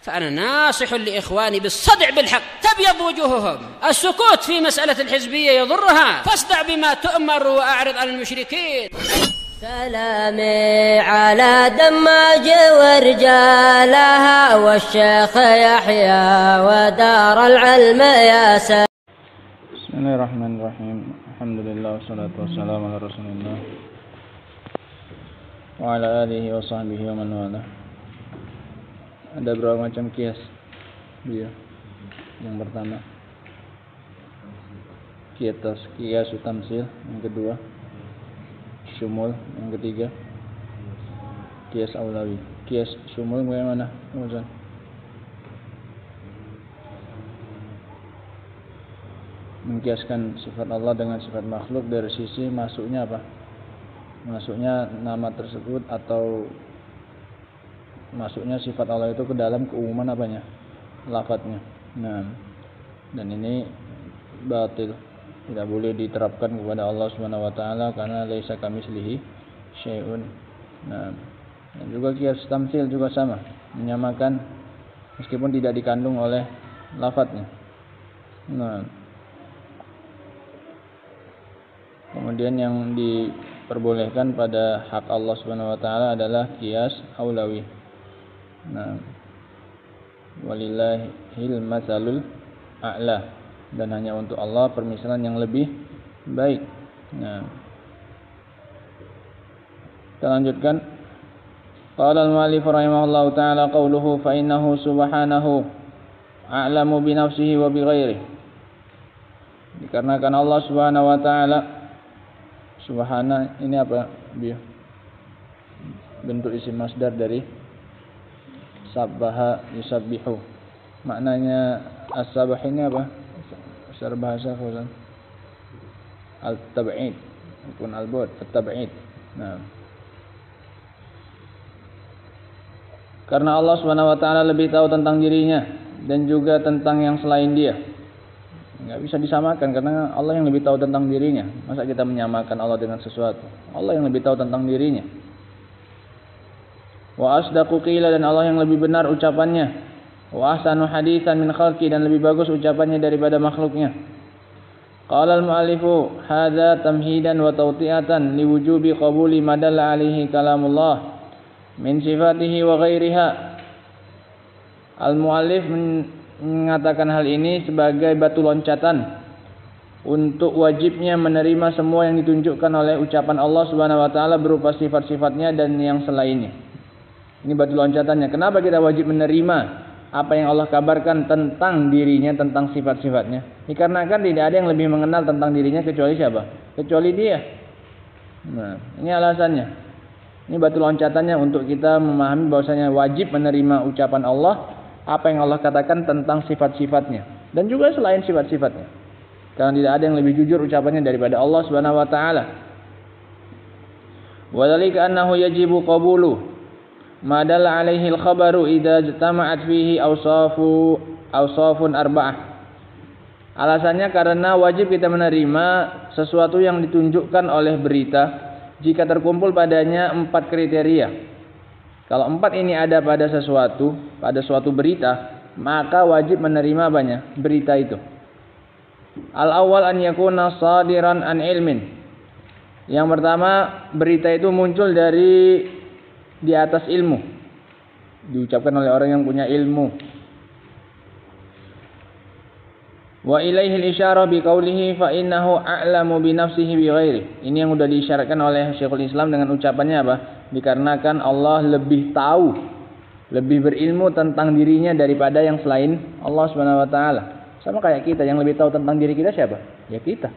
فأنا ناصح لإخواني بالصدع بالحق تبيض وجوههم. السكوت في مسألة الحزبية يضرها، فاصدع بما تؤمر وأعرض عن المشركين. سلامي على دماج ورجالها والشيخ يحيى ودار العلم يا سلام. بسم الله الرحمن الرحيم. الحمد لله والصلاة والسلام على رسول الله وعلى آله وصحبه ومن والاه. Ada berapa macam kias? Yang pertama kias tamsil, yang kedua syumul, yang ketiga kias aulawi. Kias syumul bagaimana? Mengkiaskan sifat Allah dengan sifat makhluk dari sisi masuknya apa? Masuknya nama tersebut atau masuknya sifat Allah itu ke dalam keumuman apanya? Lafadznya. Nah, dan ini batil. Tidak boleh diterapkan kepada Allah Subhanahu wa taala karena laisa kamitslihi syai'un. Nah, dan juga qiyas tamtsil juga sama, menyamakan meskipun tidak dikandung oleh lafadznya. Nah, kemudian yang diperbolehkan pada hak Allah Subhanahu wa taala adalah qiyas aulawi. Nah, walillahil matsalul a'la, dan hanya untuk Allah permisalan yang lebih baik. Nah, kita lanjutkan. Qala al-mu'allif rahimahullahu ta'ala qauluhu fa innahu subhanahu a'lamu bi nafsihi wa bi ghairihi. Dikarenakan Allah Subhanahu wa taala, subhana ini apa? Bentuk isim masdar dari sabbaha yusabbihu. Maknanya as-sabah ini apa? Secara bahasa Fauzan al-tab'id ataupun al-bu'd, at-tab'id. Nah, karena Allah Subhanahu wa taala lebih tahu tentang dirinya dan juga tentang yang selain Dia. Enggak bisa disamakan karena Allah yang lebih tahu tentang dirinya. Masa kita menyamakan Allah dengan sesuatu? Allah yang lebih tahu tentang dirinya. Wa asdaqu qila, dan Allah yang lebih benar ucapannya. Wa ahsanu haditsan min khalqi, dan lebih bagus ucapannya daripada makhluknya. Qala al-mu'allifu hadza tamhidan wa tawti'atan liwujubi qabuli ma dalla alaihi kalamullah min sifatihi wa ghairiha. Al-mu'allif mengatakan hal ini sebagai batu loncatan untuk wajibnya menerima semua yang ditunjukkan oleh ucapan Allah Subhanahu wa taala berupa sifat-sifatnya dan yang selainnya. Ini batu loncatannya. Kenapa kita wajib menerima apa yang Allah kabarkan tentang dirinya, tentang sifat-sifatnya? Dikarenakan tidak ada yang lebih mengenal tentang dirinya kecuali siapa? Kecuali Dia. Nah, ini alasannya. Ini batu loncatannya untuk kita memahami bahwasanya wajib menerima ucapan Allah, apa yang Allah katakan tentang sifat-sifatnya dan juga selain sifat-sifatnya. Karena tidak ada yang lebih jujur ucapannya daripada Allah Subhanahu wa taala. Wa dzalika annahu yajibu qabulu ma dalla alaihi al-khabaru idza jama'at fihi awsafun arba'ah. Alasannya karena wajib kita menerima sesuatu yang ditunjukkan oleh berita jika terkumpul padanya 4 kriteria. Kalau 4 ini ada pada sesuatu, pada suatu berita, maka wajib menerima banyak berita itu. Al-awwal an yakuna sadiran an ilmin. Yang pertama, berita itu muncul dari di atas ilmu, diucapkan oleh orang yang punya ilmu. Wa ilaihi al-isyarah bi qawlihi fa innahu a'lamu bi nafsihi bi ghairi. Ini yang sudah diisyaratkan oleh Syekhul Islam dengan ucapannya apa? Dikarenakan Allah lebih tahu, lebih berilmu tentang dirinya daripada yang selain Allah Subhanahu wa taala. Sama kayak kita, yang lebih tahu tentang diri kita siapa? Ya kita.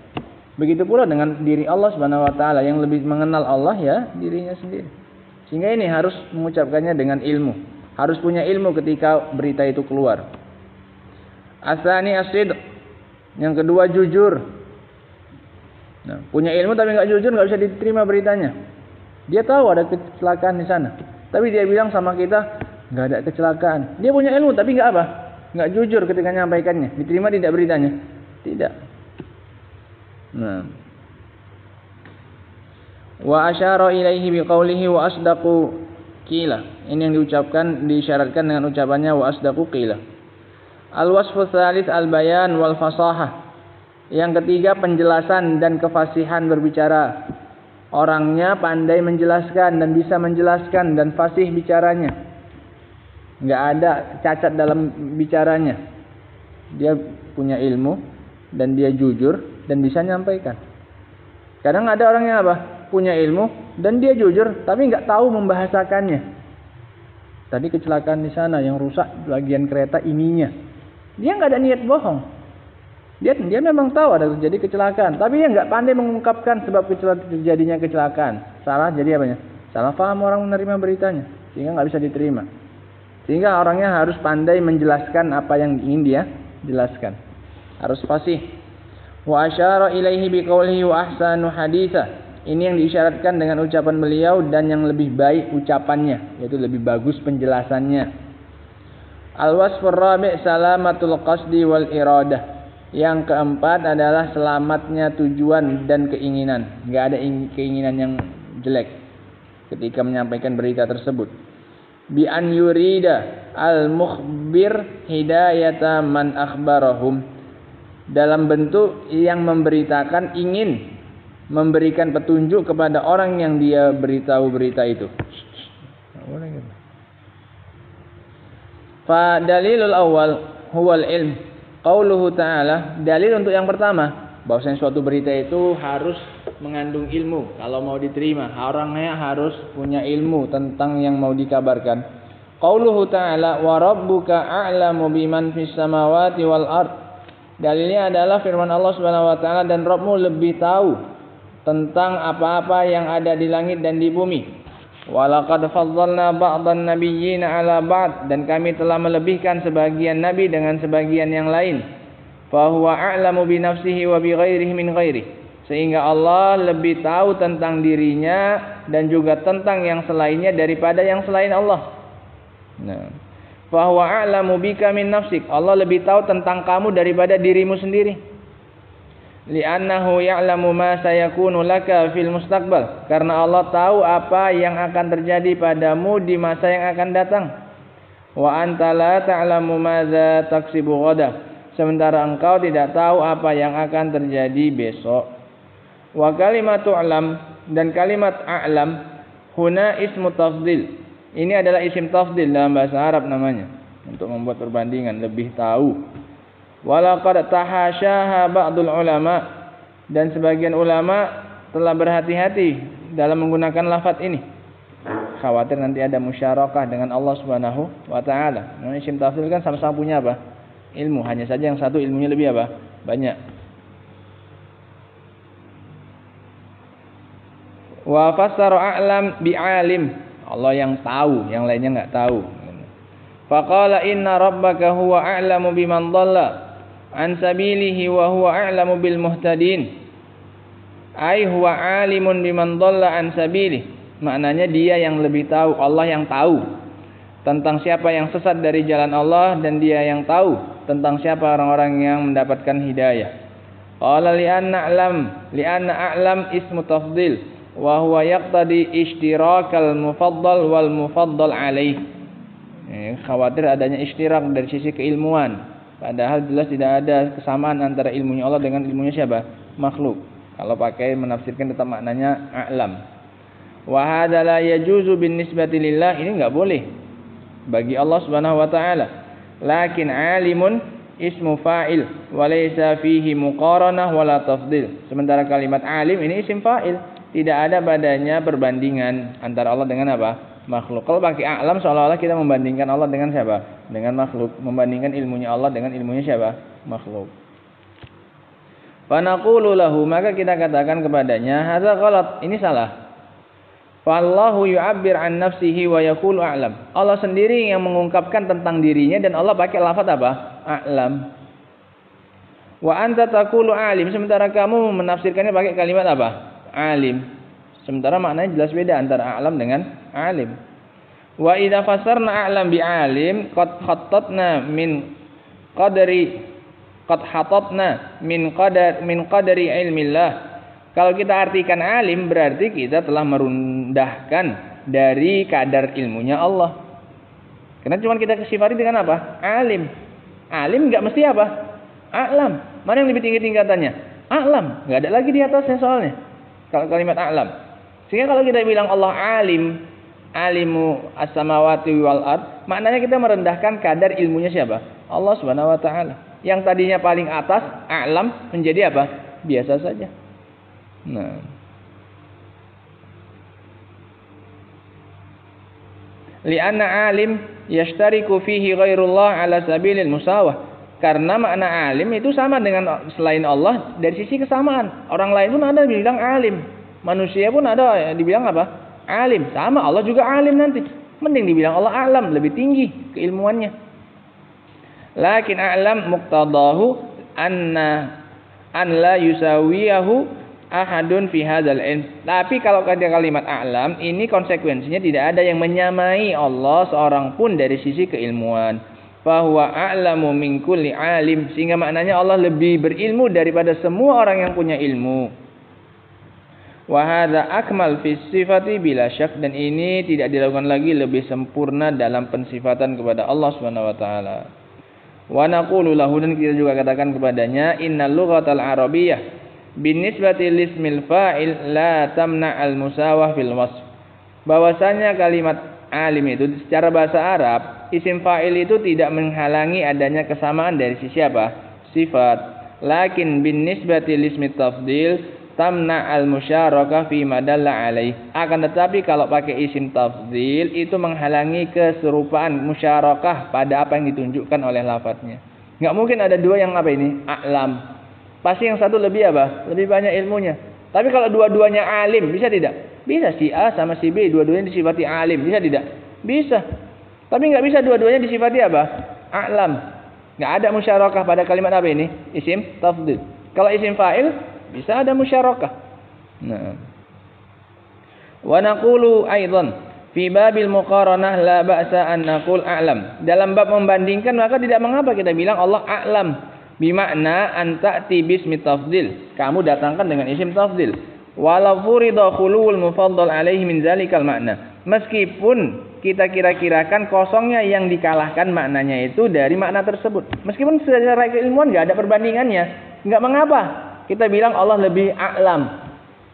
Begitu pula dengan diri Allah Subhanahu wa taala, yang lebih mengenal Allah ya dirinya sendiri. Sehingga ini harus mengucapkannya dengan ilmu. Harus punya ilmu ketika berita itu keluar. Asani as-sidq. Yang kedua jujur. Nah, punya ilmu tapi nggak jujur, nggak bisa diterima beritanya. Dia tahu ada kecelakaan di sana, tapi dia bilang sama kita nggak ada kecelakaan. Dia punya ilmu tapi nggak apa? Nggak jujur ketika menyampaikannya. Diterima tidak beritanya? Tidak. Nah. Wa asyara ilaihi biqaulihi wa asdaqu qila. Ini yang disyaratkan dengan ucapannya wa asdaqu qila. Al-wasfu tsalits al-bayan wal fasahah. Yang ketiga, penjelasan dan kefasihan berbicara. Orangnya pandai menjelaskan dan bisa menjelaskan dan fasih bicaranya. Enggak ada cacat dalam bicaranya. Dia punya ilmu dan dia jujur dan bisa menyampaikan. Kadang ada orang yang apa? Punya ilmu dan dia jujur tapi enggak tahu membahasakannya. Tadi kecelakaan di sana yang rusak bagian kereta ininya. Dia enggak ada niat bohong. Dia memang tahu ada terjadi kecelakaan, tapi dia nggak pandai mengungkapkan sebab terjadinya kecelakaan. Salah jadi apanya? Salah paham orang menerima beritanya, sehingga nggak bisa diterima. Sehingga orangnya harus pandai menjelaskan apa yang ingin dia jelaskan. Harus fasih. Wa asyara ilaihi biqaulihi wa ahsanu haditsa. Ini yang diisyaratkan dengan ucapan beliau dan yang lebih baik ucapannya, yaitu lebih bagus penjelasannya. Al-wasfur rabi' salamatul qasdi wal iradah. Yang keempat adalah selamatnya tujuan dan keinginan. Enggak ada keinginan yang jelek ketika menyampaikan berita tersebut. Bi an yurida al-mukhbir hidayata man akhbarahum. Dalam bentuk yang memberitakan ingin memberikan petunjuk kepada orang yang dia beritahu berita itu. Fa dalilul awal huwal ilm. Qauluhu ta'ala, dalil untuk yang pertama, bahwasanya suatu berita itu harus mengandung ilmu. Kalau mau diterima, orangnya harus punya ilmu tentang yang mau dikabarkan. Qauluhu ta'ala, wa rabbuka a'lamu biman fis samawati wal ard. Dalilnya adalah firman Allah Subhanahu wa taala, dan Rabbmu lebih tahu tentang apa-apa yang ada di langit dan di bumi. Walaqad faddalna ba'dhan nabiyyina 'ala ba'd, dan kami telah melebihkan sebagian nabi dengan sebagian yang lain. Fa huwa a'lamu bi nafsihi wa bi ghairihi min ghairihi. Sehingga Allah lebih tahu tentang dirinya dan juga tentang yang selainnya daripada yang selain Allah. Nah, fa huwa a'lamu bika min nafsik. Allah lebih tahu tentang kamu daripada dirimu sendiri. Li'annahu ya'lamu ma sayakunu laka fil mustaqbal. Karena Allah tahu apa yang akan terjadi padamu di masa yang akan datang. Wa anta la ta'lamu madza taksibu ghadan. Sementara engkau tidak tahu apa yang akan terjadi besok. Wa kalimatu a'lam, dan kalimat a'lam huna ismu tafdil. Ini adalah isim tafdil dalam bahasa Arab namanya, untuk membuat perbandingan, lebih tahu. Walaqad tahasyaha ba'dul ulama, dan sebagian ulama telah berhati-hati dalam menggunakan lafaz ini. Khawatir nanti ada musyarakah dengan Allah Subhanahu wa taala. Nah, isim tafdil kan sama-sama punya apa? Ilmu, hanya saja yang satu ilmunya lebih apa? Banyak. Wa fassara a'lam bi'alim. Allah yang tahu, yang lainnya enggak tahu. Faqala inna rabbaka huwa a'lamu biman dhalla an sabilihi wa huwa a'lamu bil muhtadin. Ai huwa alimun biman dhalla an sabilihi. Maknanya dia yang lebih tahu, Allah yang tahu tentang siapa yang sesat dari jalan Allah, dan dia yang tahu tentang siapa orang-orang yang mendapatkan hidayah. Qala li'anna a'lam ismu tafdil wa huwa yaqtadi ishtirakal mufaddal wal mufaddal alaih. Khawatir adanya ishtirak dari sisi keilmuan. Padahal jelas tidak ada kesamaan antara ilmunya Allah dengan ilmunya siapa? Makhluk. Kalau pakai menafsirkan tetap maknanya a'lam. Wa hadza la yajuzu bin nisbati lillah, ini enggak boleh bagi Allah Subhanahu wa taala. Lakin alimun ismu fa'il wa laysa fihi muqaranah wala tafdil. Sementara kalimat alim ini isim fa'il, tidak ada padanya perbandingan antara Allah dengan apa? Makhluk. Kalau pakai a'lam seolah-olah kita membandingkan Allah dengan siapa? Dengan makhluk. Membandingkan ilmunya Allah dengan ilmunya siapa? Makhluk. Fa naqulu lahu, maka kita katakan kepadanya, hadza ghalat, ini salah. Fallahu yu'abbir an nafsihi wa yaqulu a'lam. Allah sendiri yang mengungkapkan tentang dirinya dan Allah pakai lafaz apa? A'lam. Wa anta taqulu alim, sementara kamu menafsirkannya pakai kalimat apa? Alim. Sementara maknanya jelas beda antara a'lam dengan alim. Wa idza fassarna a'lam bi alim qad khattatna min qadari ilmillah. Kalau kita artikan alim berarti kita telah merendahkan dari kadar ilmunya Allah. Karena cuma kita sifati dengan apa? Alim. Alim nggak mesti apa? A'lam. Mana yang lebih tinggi tingkatannya? A'lam. Nggak ada lagi di atasnya soalnya. Kalau kalimat a'lam. Sehingga kalau kita bilang Allah alim, alimu as-samawati wal ard, maknanya kita merendahkan kadar ilmunya siapa? Allah Subhanahu wa taala. Yang tadinya paling atas, a'lam, menjadi apa? Biasa saja. Nah. Li'anna alim yashtariku fihi ghairullah ala sabilil musawah. Karena makna alim itu sama dengan selain Allah dari sisi kesamaan. Orang lain pun ada dibilang alim. Manusia pun ada dibilang apa? Alim. Sama, Allah juga alim nanti. Mending dibilang Allah alam, lebih tinggi keilmuannya. Lakin a'lam muqtadahu an la yusawiyahu ahadun fi hadzal ilm. Tapi kalau kalimat a'lam ini konsekuensinya tidak ada yang menyamai Allah seorang pun dari sisi keilmuan. Fahuwa a'lamu min kulli alim, sehingga maknanya Allah lebih berilmu daripada semua orang yang punya ilmu. Wa hadza akmal fi sifati bila syak, dan ini tidak dilakukan lagi lebih sempurna dalam pensifatan kepada Allah Subhanahu wa taala. Wa naqulu lahu, dan kita juga katakan kepadanya, innal lughatal arabiyyah binisbati lismil fa'il la tamna al-musawah fil wasf. Bahwasanya kalimat alim itu secara bahasa Arab, isim fa'il itu tidak menghalangi adanya kesamaan dari sisi apa? Sifat. Lakin binisbati lismi tafdil tamna al-musyarakah fi madalla alaih. Akan tetapi kalau pakai isim tafdil itu menghalangi keserupaan musyarakah pada apa yang ditunjukkan oleh lafadznya. Enggak mungkin ada dua yang apa ini? A'lam. Pasti yang satu lebih apa? Lebih banyak ilmunya. Tapi kalau dua-duanya alim, bisa tidak? Bisa. Si A sama si B, dua-duanya disifati alim. Bisa tidak? Bisa. Tapi nggak bisa dua-duanya disifati apa? A'lam. Nggak ada musyarakah pada kalimat apa ini? Isim tafdil. Kalau isim fa'il, bisa ada musyarakah. Nah. Wa naqulu aidan fi babil muqaranah la ba'sa an naqul a'lam. Dalam bab membandingkan maka tidak mengapa kita bilang Allah a'lam. Bimakna anta'ti bismi tafdil. Kamu datangkan dengan isim tafdil. Walau furida khuluwul mufaddal alaihi min zalikal makna. Meskipun kita kira-kirakan kosongnya yang dikalahkan maknanya itu dari makna tersebut. Meskipun secara keilmuan enggak ada perbandingannya, enggak mengapa. Kita bilang Allah lebih a'lam.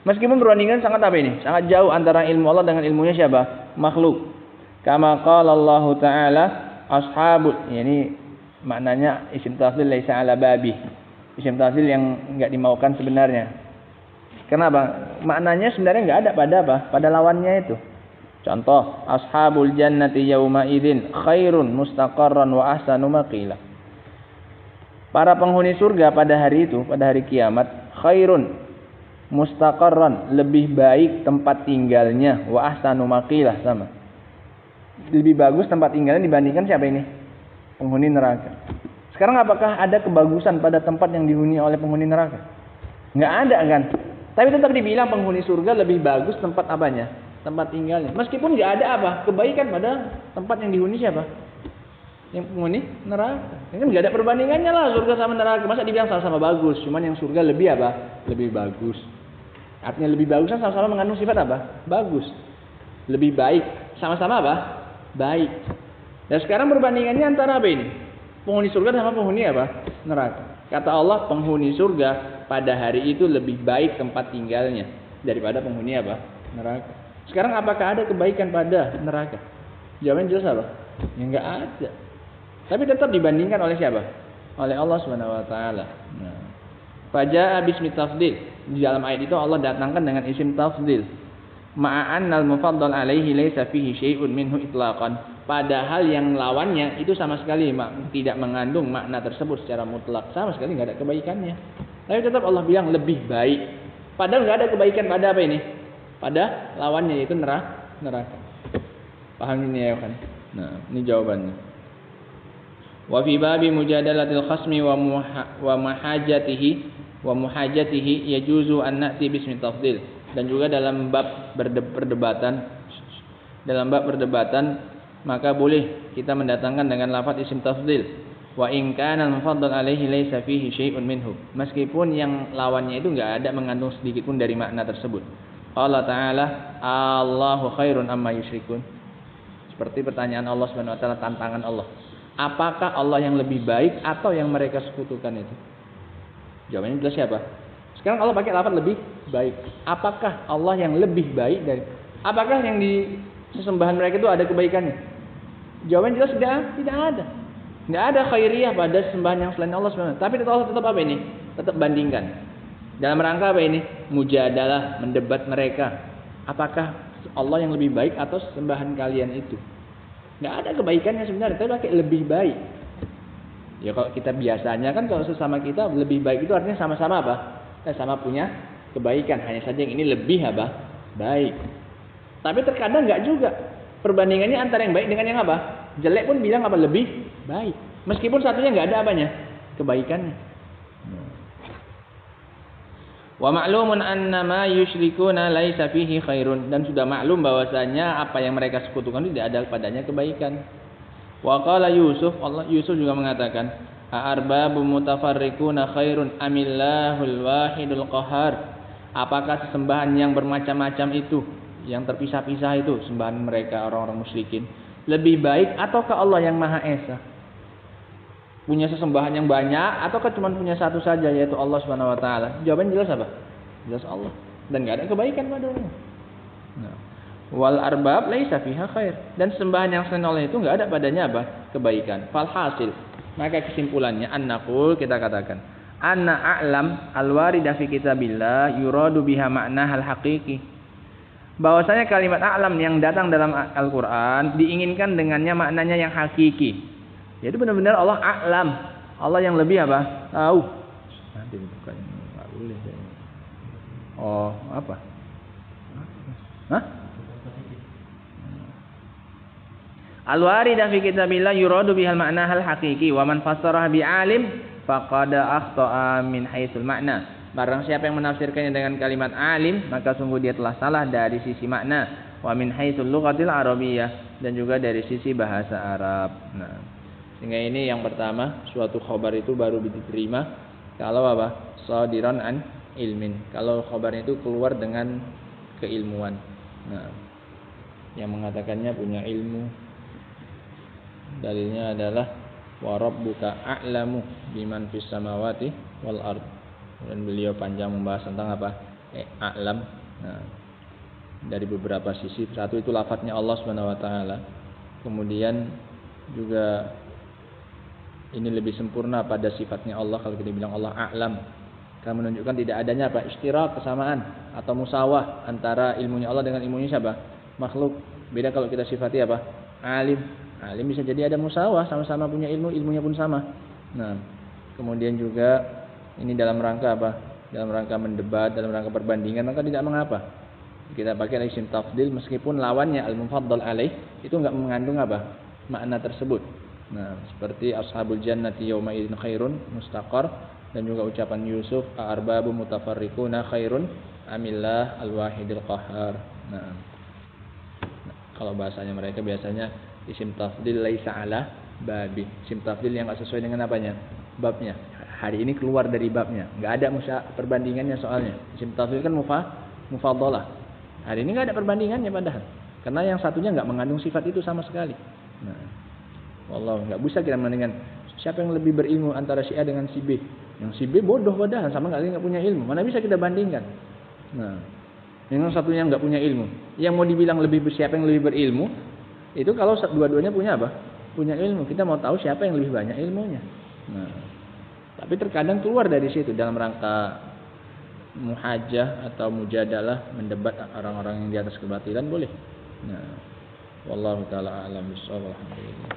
Meskipun perbandingan sangat apa ini? Sangat jauh antara ilmu Allah dengan ilmunya siapa? Makhluk. Kama qala Allah Ta'ala ashabul, ini maknanya isim tafdil laisa ala babi. Isim tafdil yang enggak dimaukan sebenarnya. Kenapa? Maknanya sebenarnya enggak ada pada apa? Pada lawannya itu. Contoh, ashabul jannati yauma idzin khairun mustaqarran wa ahsanu maqila. Para penghuni surga pada hari itu, pada hari kiamat, khairun mustaqarran, lebih baik tempat tinggalnya, wa ahsanu maqila, sama. Lebih bagus tempat tinggalnya dibandingkan siapa ini? Penghuni neraka. Sekarang apakah ada kebagusan pada tempat yang dihuni oleh penghuni neraka? Enggak ada kan? Tapi tetap dibilang penghuni surga lebih bagus tempat apanya? Tempat tinggalnya. Meskipun enggak ada apa? Kebaikan pada tempat yang dihuni siapa? Yang penghuni neraka. Ini kan enggak ada perbandingannya lah surga sama neraka. Masa dibilang sama-sama bagus? Cuman yang surga lebih apa? Lebih bagus. Artinya lebih bagus kan sama-sama mengandung sifat apa? Bagus. Lebih baik. Sama-sama apa? Baik. Dan sekarang perbandingannya antara apa ini? Penghuni surga sama penghuni apa? Neraka. Kata Allah, penghuni surga pada hari itu lebih baik tempat tinggalnya daripada penghuni apa? Neraka. Sekarang apakah ada kebaikan pada neraka? Jawabannya jelas apa? Ya enggak ada. Tapi tetap dibandingkan oleh siapa? Oleh Allah Subhanahu wa taala. Nah. Faja'a bismi tafdil. Di dalam ayat itu Allah datangkan dengan isim tafdil. Ma'annal mufaddal alaihi laisa fihi syai'un minhu itlaqan. Padahal yang lawannya itu sama sekali tidak mengandung makna tersebut secara mutlak, sama sekali nggak ada kebaikannya. Tapi tetap Allah bilang lebih baik. Padahal nggak ada kebaikan pada apa ini? Pada lawannya yaitu neraka. Paham ini ya kan? Nah, ini jawabannya. Wa fi babi mujadalatil khasmi wa muhajatihi yajuzu an na'ti bismi tafdil. Dan juga dalam bab perdebatan maka boleh kita mendatangkan dengan lafaz isim tafdil. Wa in kana al-mufaddal alaihi laisa fihi syai'un minhu. Meskipun yang lawannya itu enggak ada mengandung sedikit pun dari makna tersebut. Allah Ta'ala, Allahu khairun amma yusyrikun. Seperti pertanyaan Allah Subhanahu wa taala, tantangan Allah. Apakah Allah yang lebih baik atau yang mereka sekutukan itu? Jawabannya jelas siapa? Sekarang Allah pakai lafaz lebih baik. Apakah Allah yang lebih baik dari? Apakah yang di sesembahan mereka itu ada kebaikannya? Jawabannya jelas tidak ada. Tidak ada khairiyah pada sembahan yang selain Allah Subhanahu wa taala. Tapi Allah tetap apa ini? Tetap bandingkan. Dalam rangka apa ini? Mujadalah, mendebat mereka. Apakah Allah yang lebih baik atau sembahan kalian itu? Nggak ada kebaikannya sebenarnya, tapi pakai lebih baik. Ya kalau kita biasanya kan kalau sesama kita lebih baik itu artinya sama-sama apa? Sama punya kebaikan. Hanya saja yang ini lebih apa? Baik. Tapi terkadang nggak juga. Perbandingannya antara yang baik dengan yang apa? Jelek pun bilang apa? Lebih baik. Meskipun satunya nggak ada apanya? Kebaikannya. Wa ma'lumun anna ma yusyrikuna laisa fihi khairun, dan sudah maklum bahwasanya apa yang mereka sekutukan tidak ada padanya kebaikan. Wa qala Yusuf, Yusuf juga mengatakan, "A'arbabu mutafarriquna khairun amillahul wahidul qahar?" Apakah sesembahan yang bermacam-macam itu, yang terpisah-pisah itu, sembahan mereka orang-orang musyrikin, lebih baik ataukah Allah yang Maha Esa? Punya sesembahan yang banyak ataukah cuma punya satu saja, yaitu Allah Subhanahu wa taala? Jawabannya jelas apa? Jelas Allah. Dan enggak ada kebaikan padanya. Nah, wal arbab laisa fiha khair, dan sembahan yang selain Allah itu enggak ada padanya apa? Kebaikan. Falhasil, maka kesimpulannya annaqul, kita katakan, anna a'lam alwarida fi kitabillah yuradu biha ma'na hal haqiqi. Bahwasanya kalimat a'lam yang datang dalam Al-Qur'an diinginkan dengannya maknanya yang hakiki. Jadi benar-benar Allah a'lam, Allah yang lebih apa? Tahu. Nanti bukannya enggak boleh. Oh, apa? Hah? Al-waridah fi kitabillah yuradu bihal ma'na hal haqiqi wa man fassaraha bi alim faqad akhta'a min haitsul ma'na. Barang siapa yang menafsirkannya dengan kalimat alim, maka sungguh dia telah salah dari sisi makna, wa min haitsul lughatil arabiyyah, dan juga dari sisi bahasa Arab. Nah, sehingga ini yang pertama, suatu khabar itu baru diterima kalau apa? Shadiran an ilmin. Kalau khabarnya itu keluar dengan keilmuan. Nah, yang mengatakannya punya ilmu. Dalilnya adalah wa rabbuka a'lamu biman fis samawati wal ard. Dan beliau panjang membahas tentang apa? A'lam. Nah, dari beberapa sisi. Satu itu lafadznya Allah Subhanahu wa taala. Kemudian juga ini lebih sempurna pada sifatnya Allah kalau kita bilang Allah a'lam. Karena menunjukkan tidak adanya apa? Istirak, kesamaan atau musawah antara ilmunya Allah dengan ilmunya siapa? Makhluk. Beda kalau kita sifati apa? Alim. Alim bisa jadi ada musawah, sama-sama punya ilmu, ilmunya pun sama. Nah, kemudian juga ini dalam rangka apa? Dalam rangka mendebat, dalam rangka perbandingan, maka tidak mengapa kita pakai isim tafdil meskipun lawannya al-mufaddal alaih itu enggak mengandung apa? Makna tersebut. Nah, seperti ashabul jannati yauma idzin khairun mustaqar, dan juga ucapan Yusuf a'arbabu mutafarriquna khairun amillah al-wahidil qahhar. Nah, kalau bahasanya mereka biasanya isim tafdil laisa ala babi. Isim tafdil yang enggak sesuai dengan apanya? Babnya. Hari ini keluar dari babnya. Enggak ada perbandingannya soalnya. Isim tafdil kan mufaddalah. Hari ini enggak ada perbandingannya padahal. Karena yang satunya enggak mengandung sifat itu sama sekali. Nah, wallah, enggak bisa kita membandingkan siapa yang lebih berilmu antara si A dengan si B. Yang si B bodoh padahal sama enggak punya ilmu. Mana bisa kita bandingkan? Nah, yang satunya enggak punya ilmu. Yang mau dibilang siapa yang lebih berilmu itu kalau dua-duanya punya apa? Punya ilmu. Kita mau tahu siapa yang lebih banyak ilmunya. Nah, tapi terkadang keluar dari situ dalam rangka muhajjah atau mujadalah, mendebat orang-orang yang di atas kebatilan boleh. Nah, wallahu taala a'lam bissawab. Alhamdulillah.